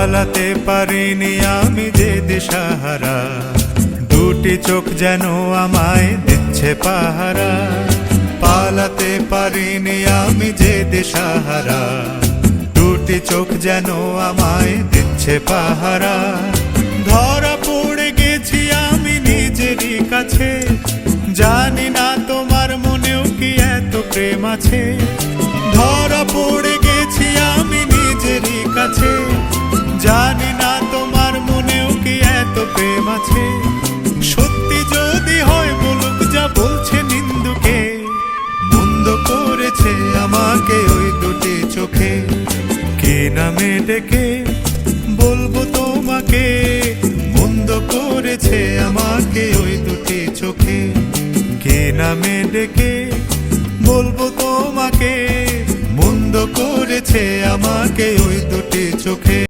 পালাতে পারিনি আমি যে দিশাহারা, দুটি চোখ যেন আমায় দিচ্ছে পাহারা। পালাতে পারিনি আমি যে দিশাহারা, দুটি চোখ যেন আমায় দিচ্ছে পাহারা। ধরা পড়ে গেছি আমি নিজেরই কাছে, জানি না তোমার মনেও কি এত প্রেম আছে। ধরা পড়ে গেছি আমি নিজেরই কাছে, জানি না তোমার মনেও কি এত প্রেম আছে। সত্যি যদি হয় বলুক যা বলছে নিন্দুকে, মন্দ করেছে আমাকে ওই দুটি চোখে। কে নামে ডেকে বলবো তোমাকে, মন্দ করেছে আমাকে ওই দুটি চোখে। কে নামে ডেকে বলবো তোমাকে, মন্দ করেছে আমাকে ওই দুটি চোখে।